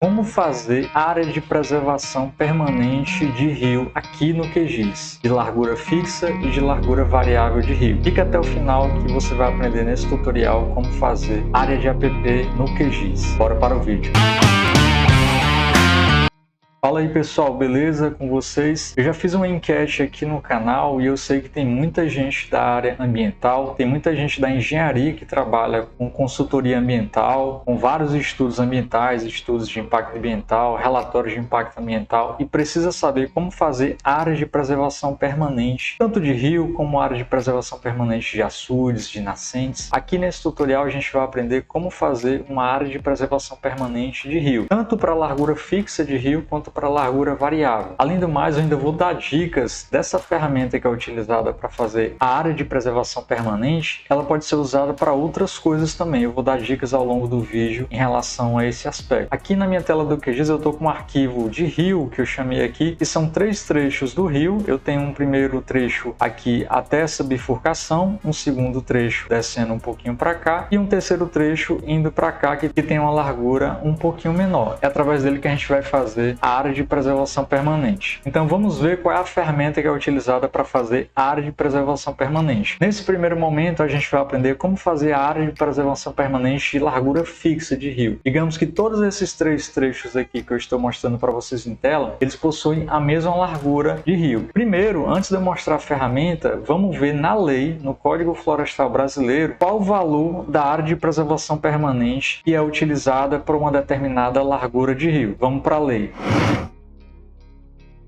Como fazer área de preservação permanente de rio aqui no QGIS, de largura fixa e de largura variável de rio. Fica até o final que você vai aprender nesse tutorial como fazer área de app no QGIS. Bora para o vídeo. Fala aí pessoal, beleza com vocês? Eu já fiz uma enquete aqui no canal e eu sei que tem muita gente da área ambiental, tem muita gente da engenharia que trabalha com consultoria ambiental, com vários estudos ambientais, estudos de impacto ambiental, relatórios de impacto ambiental e precisa saber como fazer áreas de preservação permanente, tanto de rio como área de preservação permanente de açudes, de nascentes. Aqui nesse tutorial a gente vai aprender como fazer uma área de preservação permanente de rio, tanto para a largura fixa de rio quanto para largura variável. Além do mais, eu ainda vou dar dicas dessa ferramenta que é utilizada para fazer a área de preservação permanente. Ela pode ser usada para outras coisas também. Eu vou dar dicas ao longo do vídeo em relação a esse aspecto. Aqui na minha tela do QGIS eu estou com um arquivo de rio que eu chamei aqui, que são 3 trechos do rio. Eu tenho um primeiro trecho aqui até essa bifurcação, um segundo trecho descendo um pouquinho para cá e um terceiro trecho indo para cá que tem uma largura um pouquinho menor. É através dele que a gente vai fazer a área de preservação permanente. Então vamos ver qual é a ferramenta que é utilizada para fazer a área de preservação permanente. Nesse primeiro momento a gente vai aprender como fazer a área de preservação permanente de largura fixa de rio. Digamos que todos esses 3 trechos aqui que eu estou mostrando para vocês em tela, eles possuem a mesma largura de rio. Primeiro, antes de eu mostrar a ferramenta, vamos ver na lei, no Código Florestal Brasileiro, qual o valor da área de preservação permanente que é utilizada por uma determinada largura de rio. Vamos para a lei.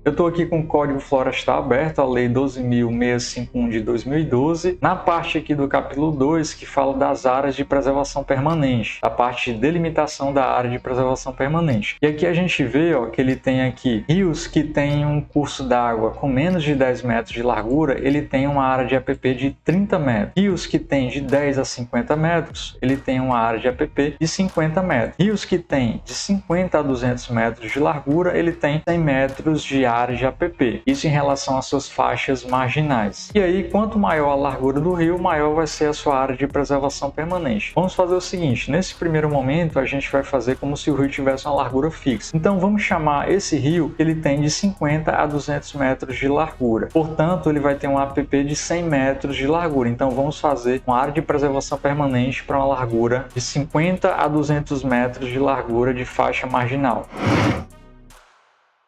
Eu estou aqui com o Código Florestal aberto, a Lei 12.651 de 2012, na parte aqui do capítulo 2, que fala das áreas de preservação permanente, a parte de delimitação da área de preservação permanente. E aqui a gente vê que ele tem aqui rios que têm um curso d'água com menos de 10 metros de largura, ele tem uma área de APP de 30 metros. Rios que têm de 10 a 50 metros, ele tem uma área de APP de 50 metros. Rios que têm de 50 a 200 metros de largura, ele tem 100 metros de área de APP. Isso em relação às suas faixas marginais. E aí, quanto maior a largura do rio, maior vai ser a sua área de preservação permanente. Vamos fazer o seguinte, nesse primeiro momento a gente vai fazer como se o rio tivesse uma largura fixa. Então vamos chamar esse rio, ele tem de 50 a 200 metros de largura. Portanto, ele vai ter um APP de 100 metros de largura. Então vamos fazer uma área de preservação permanente para uma largura de 50 a 200 metros de largura de faixa marginal.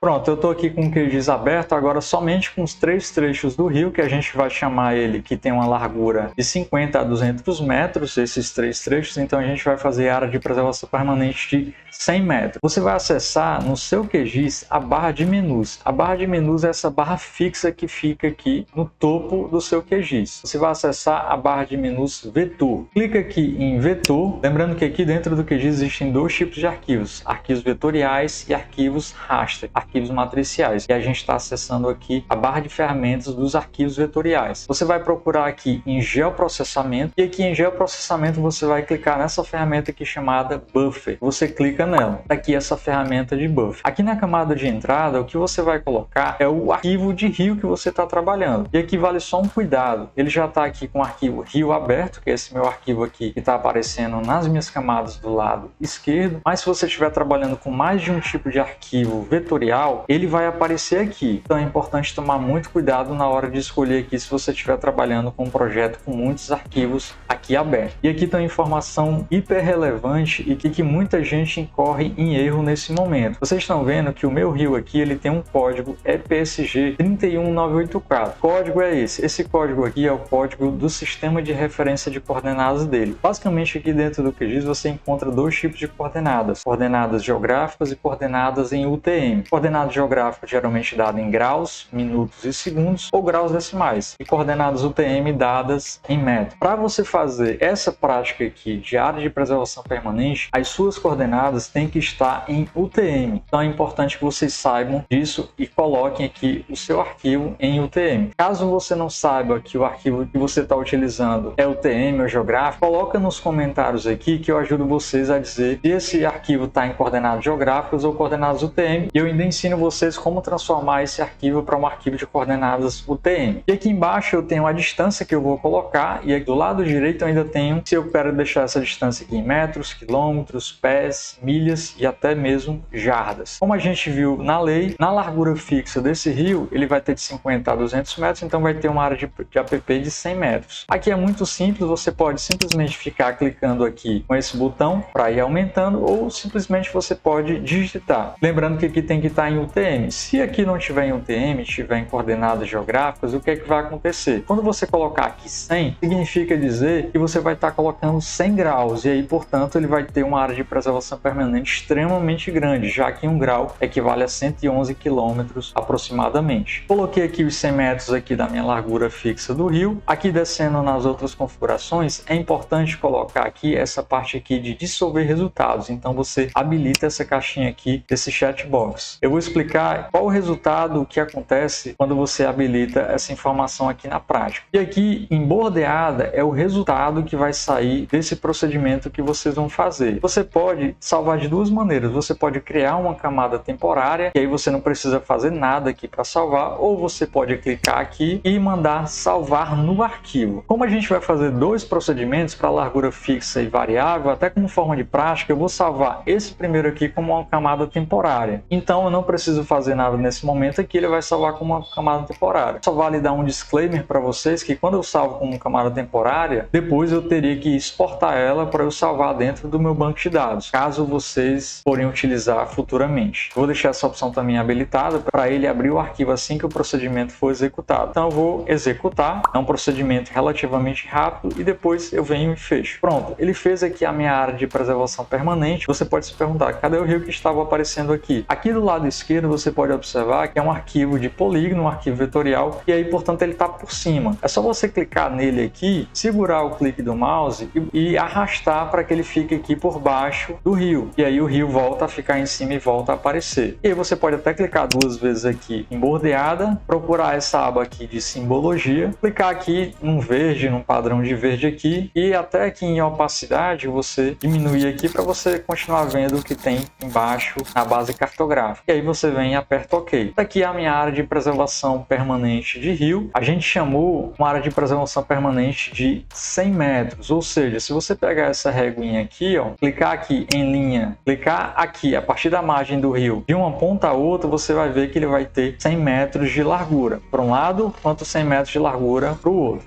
Pronto, eu estou aqui com o QGIS aberto, agora somente com os 3 trechos do rio, que a gente vai chamar ele, que tem uma largura de 50 a 200 metros, esses 3 trechos, então a gente vai fazer a área de preservação permanente de 100 metros. Você vai acessar no seu QGIS a barra de menus. A barra de menus é essa barra fixa que fica aqui no topo do seu QGIS. Você vai acessar a barra de menus vetor. Clica aqui em vetor, lembrando que aqui dentro do QGIS existem 2 tipos de arquivos, arquivos vetoriais e arquivos raster. Arquivos matriciais, e a gente está acessando aqui a barra de ferramentas dos arquivos vetoriais. Você vai procurar aqui em geoprocessamento e aqui em geoprocessamento você vai clicar nessa ferramenta aqui chamada Buffer. Você clica nela. Aqui essa ferramenta de Buffer. Aqui na camada de entrada o que você vai colocar é o arquivo de rio que você está trabalhando. E aqui vale só um cuidado. Ele já está aqui com o arquivo rio aberto, que é esse meu arquivo aqui que está aparecendo nas minhas camadas do lado esquerdo. Mas se você estiver trabalhando com mais de um tipo de arquivo vetorial, ele vai aparecer aqui. Então é importante tomar muito cuidado na hora de escolher aqui se você estiver trabalhando com um projeto com muitos arquivos aqui abertos. E aqui tem uma informação hiper relevante e que muita gente incorre em erro nesse momento. Vocês estão vendo que o meu rio aqui ele tem um código EPSG 31984. O código é esse. Esse código aqui é o código do sistema de referência de coordenadas dele. Basicamente aqui dentro do QGIS você encontra 2 tipos de coordenadas. Coordenadas geográficas e coordenadas em UTM. Coordenada geográfica geralmente dada em graus, minutos e segundos ou graus decimais e coordenadas UTM dadas em metros. Para você fazer essa prática aqui de área de preservação permanente, as suas coordenadas têm que estar em UTM. Então é importante que vocês saibam disso e coloquem aqui o seu arquivo em UTM. Caso você não saiba que o arquivo que você está utilizando é UTM ou geográfico, coloca nos comentários aqui que eu ajudo vocês a dizer se esse arquivo está em coordenadas geográficas ou coordenadas UTM e eu ensino vocês como transformar esse arquivo para um arquivo de coordenadas UTM. E aqui embaixo eu tenho a distância que eu vou colocar, e aqui do lado direito eu ainda tenho, se eu quero deixar essa distância aqui em metros, quilômetros, pés, milhas e até mesmo jardas. Como a gente viu na lei, na largura fixa desse rio, ele vai ter de 50 a 200 metros, então vai ter uma área de app de 100 metros. Aqui é muito simples, você pode simplesmente ficar clicando aqui com esse botão para ir aumentando, ou simplesmente você pode digitar. Lembrando que aqui tem que estar em UTM. Se aqui não tiver em UTM, estiver em coordenadas geográficas, o que é que vai acontecer? Quando você colocar aqui 100, significa dizer que você vai estar colocando 100 graus, e aí, portanto, ele vai ter uma área de preservação permanente extremamente grande, já que 1 grau equivale a 111 quilômetros aproximadamente. Coloquei aqui os 100 metros aqui da minha largura fixa do rio. Aqui descendo nas outras configurações, é importante colocar aqui essa parte aqui de dissolver resultados. Então você habilita essa caixinha aqui desse chat box. Eu vou explicar qual o resultado que acontece quando você habilita essa informação aqui na prática. E aqui em bordeada é o resultado que vai sair desse procedimento que vocês vão fazer. Você pode salvar de duas maneiras. Você pode criar uma camada temporária, e aí você não precisa fazer nada aqui para salvar, ou você pode clicar aqui e mandar salvar no arquivo. Como a gente vai fazer dois procedimentos para largura fixa e variável, até como forma de prática, eu vou salvar esse primeiro aqui como uma camada temporária. Então eu não preciso fazer nada nesse momento aqui, ele vai salvar como uma camada temporária. Só vale dar um disclaimer para vocês que quando eu salvo como camada temporária, depois eu teria que exportar ela para eu salvar dentro do meu banco de dados, caso vocês forem utilizar futuramente. Vou deixar essa opção também habilitada para ele abrir o arquivo assim que o procedimento for executado. Então eu vou executar, é um procedimento relativamente rápido, e depois eu venho e fecho. Pronto, ele fez aqui a minha área de preservação permanente. Você pode se perguntar, cadê o rio que estava aparecendo aqui? Aqui do lado esquerdo você pode observar que é um arquivo de polígono, um arquivo vetorial, e aí portanto ele está por cima. É só você clicar nele aqui, segurar o clique do mouse e arrastar para que ele fique aqui por baixo do rio, e aí o rio volta a ficar em cima e volta a aparecer. E aí você pode até clicar duas vezes aqui em bordeada, procurar essa aba aqui de simbologia, clicar aqui num verde, num padrão de verde aqui, e até aqui em opacidade você diminuir aqui para você continuar vendo o que tem embaixo na base cartográfica. E aí você vem e aperta OK. Daqui é a minha área de preservação permanente de rio. A gente chamou uma área de preservação permanente de 100 metros, ou seja, se você pegar essa reguinha aqui, ó, clicar aqui em linha, clicar aqui a partir da margem do rio de uma ponta a outra, você vai ver que ele vai ter 100 metros de largura para um lado, quanto 100 metros de largura para o outro.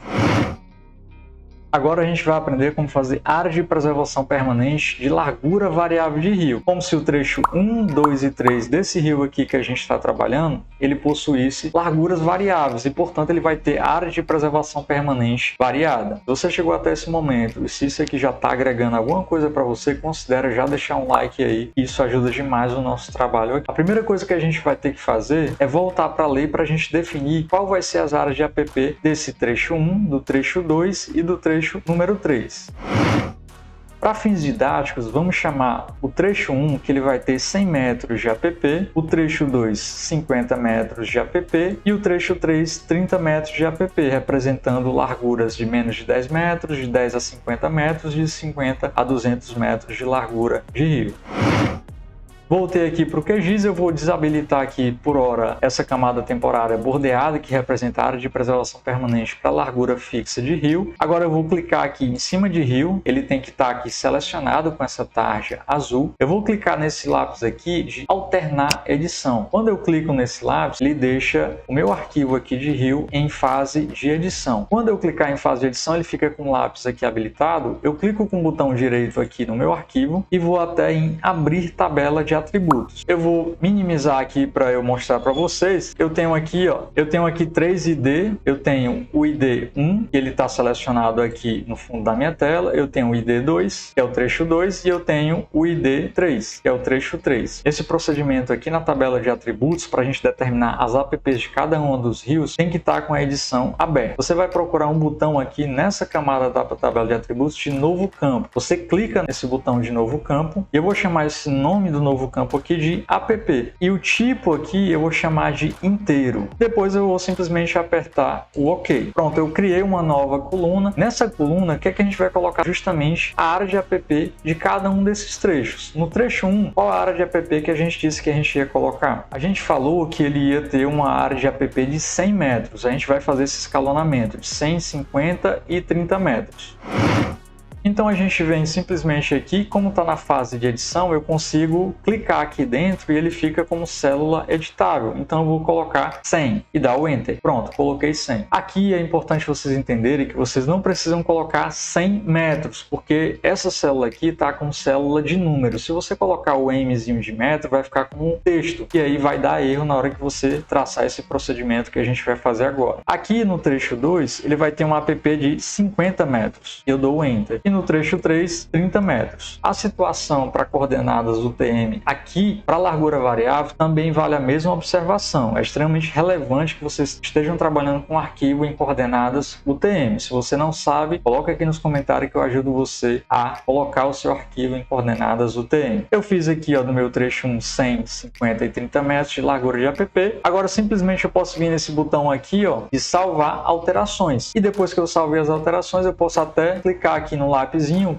Agora a gente vai aprender como fazer área de preservação permanente de largura variável de rio. Como se o trecho 1, 2 e 3 desse rio aqui que a gente está trabalhando, ele possuísse larguras variáveis e, portanto, ele vai ter área de preservação permanente variada. Se você chegou até esse momento e se isso aqui já está agregando alguma coisa para você, considera já deixar um like aí. Isso ajuda demais o nosso trabalho aqui. A primeira coisa que a gente vai ter que fazer é voltar para a lei para a gente definir qual vai ser as áreas de app desse trecho 1, do trecho 2 e do trecho número 3. Para fins didáticos, vamos chamar o trecho 1, que ele vai ter 100 metros de app, o trecho 2, 50 metros de app e o trecho 3, 30 metros de app, representando larguras de menos de 10 metros, de 10 a 50 metros, de 50 a 200 metros de largura de rio. Voltei aqui para o QGIS, eu vou desabilitar aqui por hora essa camada temporária bordeada que representa a área de preservação permanente para largura fixa de rio. Agora eu vou clicar aqui em cima de rio, ele tem que estar aqui selecionado com essa tarja azul. Eu vou clicar nesse lápis aqui de alternar edição. Quando eu clico nesse lápis, ele deixa o meu arquivo aqui de rio em fase de edição. Quando eu clicar em fase de edição, ele fica com o lápis aqui habilitado. Eu clico com o botão direito aqui no meu arquivo e vou até em abrir tabela de atributos. Eu vou minimizar aqui para eu mostrar para vocês. Eu tenho aqui, ó, eu tenho aqui 3 ID, eu tenho o ID 1, que ele está selecionado aqui no fundo da minha tela, eu tenho o ID 2, que é o trecho 2, e eu tenho o ID 3, que é o trecho 3. Esse procedimento aqui na tabela de atributos, para a gente determinar as apps de cada um dos rios, tem que estar com a edição aberta. Você vai procurar um botão aqui nessa camada da tabela de atributos de novo campo. Você clica nesse botão de novo campo, e eu vou chamar esse nome do novo novo campo aqui de app. E o tipo aqui eu vou chamar de inteiro. Depois eu vou simplesmente apertar o OK. Pronto, eu criei uma nova coluna. Nessa coluna, o que é que a gente vai colocar? Justamente a área de app de cada um desses trechos. No trecho 1, qual a área de app que a gente disse que a gente ia colocar? A gente falou que ele ia ter uma área de app de 100 metros. A gente vai fazer esse escalonamento de 100, 50 e 30 metros. Então a gente vem simplesmente aqui, como está na fase de edição, eu consigo clicar aqui dentro e ele fica como célula editável. Então eu vou colocar 100 e dar o Enter. Pronto, coloquei 100. Aqui é importante vocês entenderem que vocês não precisam colocar 100 metros, porque essa célula aqui está com célula de número. Se você colocar o Mzinho de metro, vai ficar com um texto, e aí vai dar erro na hora que você traçar esse procedimento que a gente vai fazer agora. Aqui no trecho 2, ele vai ter um app de 50 metros. Eu dou o Enter. E no trecho 3, 30 metros. A situação para coordenadas UTM aqui, para largura variável, também vale a mesma observação. É extremamente relevante que vocês estejam trabalhando com um arquivo em coordenadas UTM. Se você não sabe, coloca aqui nos comentários que eu ajudo você a colocar o seu arquivo em coordenadas UTM. Eu fiz aqui no meu trecho 1, 100, 50 e 30 metros de largura de app. Agora simplesmente eu posso vir nesse botão aqui de salvar alterações. E depois que eu salvei as alterações, eu posso até clicar aqui no lápis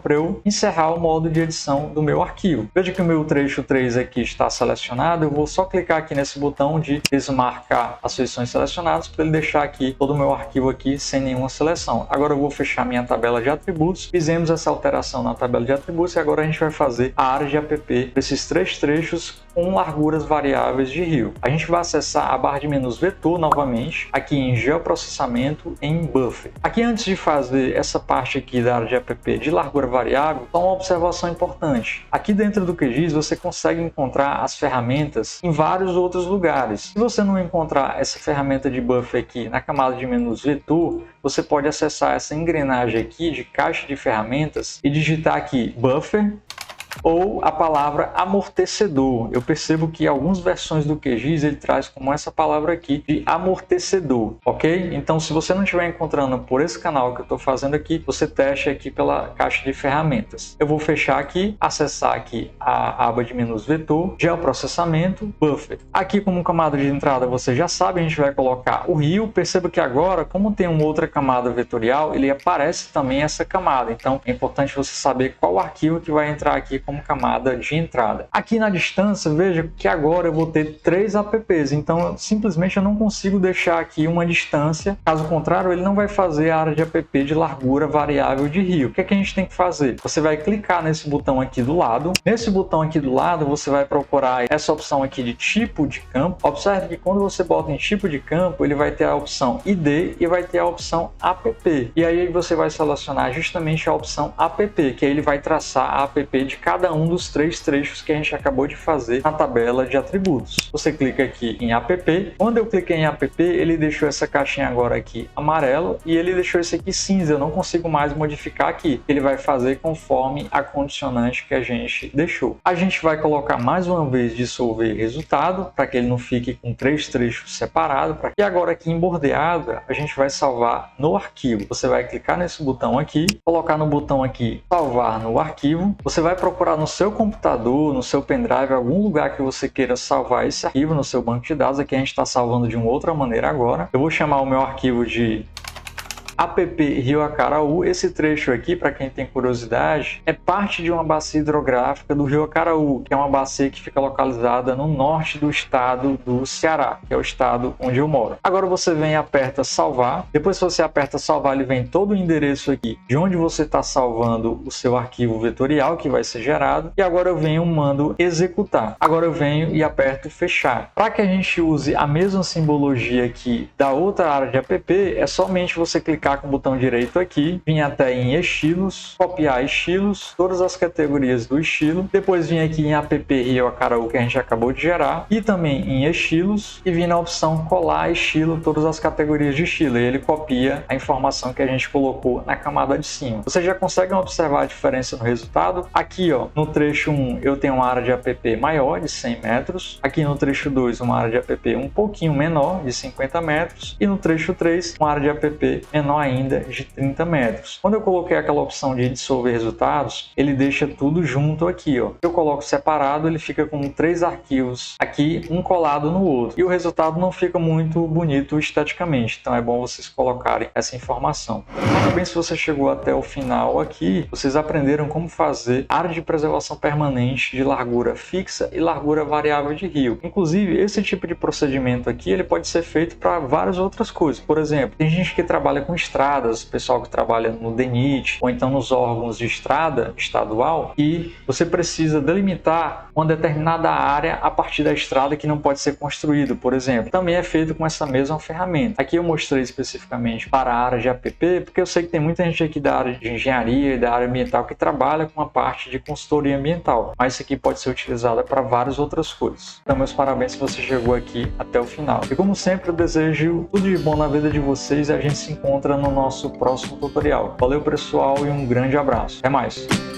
para eu encerrar o modo de edição do meu arquivo. Veja que o meu trecho 3 aqui está selecionado, eu vou só clicar aqui nesse botão de desmarcar as seções selecionadas para ele deixar aqui todo o meu arquivo aqui sem nenhuma seleção. Agora eu vou fechar minha tabela de atributos, fizemos essa alteração na tabela de atributos e agora a gente vai fazer a área de app para esses 3 trechos com larguras variáveis de rio. A gente vai acessar a barra de menus vetor novamente, aqui em geoprocessamento em buffer. Aqui antes de fazer essa parte aqui da área de app de largura variável, só uma observação importante. Aqui dentro do QGIS você consegue encontrar as ferramentas em vários outros lugares. Se você não encontrar essa ferramenta de buffer aqui na camada de menus vetor, você pode acessar essa engrenagem aqui de caixa de ferramentas e digitar aqui buffer ou a palavra amortecedor. Eu percebo que algumas versões do QGIS ele traz como essa palavra aqui de amortecedor, ok? Então se você não estiver encontrando por esse canal que eu estou fazendo aqui, você teste aqui pela caixa de ferramentas. Eu vou fechar aqui, acessar aqui a aba de menus vetor, geoprocessamento, buffer. Aqui como camada de entrada você já sabe, a gente vai colocar o rio. Perceba que agora, como tem uma outra camada vetorial, ele aparece também essa camada. Então é importante você saber qual arquivo que vai entrar aqui como camada de entrada. Aqui na distância, veja que agora eu vou ter 3 apps, então simplesmente eu não consigo deixar aqui uma distância, caso contrário ele não vai fazer a área de app de largura variável de rio. O que é que a gente tem que fazer? Você vai clicar nesse botão aqui do lado, nesse botão aqui do lado você vai procurar essa opção aqui de tipo de campo. Observe que quando você bota em tipo de campo, ele vai ter a opção ID e vai ter a opção app, e aí você vai selecionar justamente a opção app, que aí ele vai traçar a app de cada um dos 3 trechos que a gente acabou de fazer na tabela de atributos. Você clica aqui em app. Quando eu cliquei em app, ele deixou essa caixinha agora aqui amarela e ele deixou esse aqui cinza. Eu não consigo mais modificar aqui. Ele vai fazer conforme a condicionante que a gente deixou. A gente vai colocar mais uma vez dissolver resultado para que ele não fique com 3 trechos separados. E agora aqui em bordeada a gente vai salvar no arquivo. Você vai clicar nesse botão aqui, colocar no botão aqui salvar no arquivo. Você vai procurar no seu computador, no seu pendrive, algum lugar que você queira salvar esse arquivo no seu banco de dados. Aqui a gente está salvando de uma outra maneira agora. Eu vou chamar o meu arquivo de app Rio Acaraú. Esse trecho aqui, para quem tem curiosidade, é parte de uma bacia hidrográfica do Rio Acaraú, que é uma bacia que fica localizada no norte do estado do Ceará, que é o estado onde eu moro. Agora você vem e aperta salvar. Depois que você aperta salvar, ele vem todo o endereço aqui de onde você está salvando o seu arquivo vetorial que vai ser gerado. E agora eu venho e mando executar. Agora eu venho e aperto fechar. Para que a gente use a mesma simbologia aqui da outra área de app, é somente você clicar com o botão direito aqui, vir até em estilos, copiar estilos, todas as categorias do estilo, depois vir aqui em app Rio Acaraú que a gente acabou de gerar, e também em estilos, e vir na opção colar estilo, todas as categorias de estilo, e ele copia a informação que a gente colocou na camada de cima. Vocês já conseguem observar a diferença no resultado? Aqui no trecho 1 eu tenho uma área de app maior de 100 metros, aqui no trecho 2 uma área de app um pouquinho menor de 50 metros, e no trecho 3 uma área de app menor menor ainda de 30 metros. Quando eu coloquei aquela opção de dissolver resultados, ele deixa tudo junto aqui, ó. Eu coloco separado, ele fica com 3 arquivos aqui, um colado no outro. E o resultado não fica muito bonito esteticamente, então é bom vocês colocarem essa informação. Parabéns se você chegou até o final aqui. Vocês aprenderam como fazer área de preservação permanente de largura fixa e largura variável de rio. Inclusive, esse tipo de procedimento aqui, ele pode ser feito para várias outras coisas. Por exemplo, tem gente que trabalha com estradas, pessoal que trabalha no DENIT, ou então nos órgãos de estrada estadual, e você precisa delimitar uma determinada área a partir da estrada que não pode ser construído, por exemplo. Também é feito com essa mesma ferramenta. Aqui eu mostrei especificamente para a área de APP, porque eu sei que tem muita gente aqui da área de engenharia e da área ambiental que trabalha com a parte de consultoria ambiental, mas isso aqui pode ser utilizado para várias outras coisas. Então, meus parabéns se você chegou aqui até o final. E como sempre, eu desejo tudo de bom na vida de vocês e a gente se encontra no nosso próximo tutorial. Valeu, pessoal, e um grande abraço. Até mais!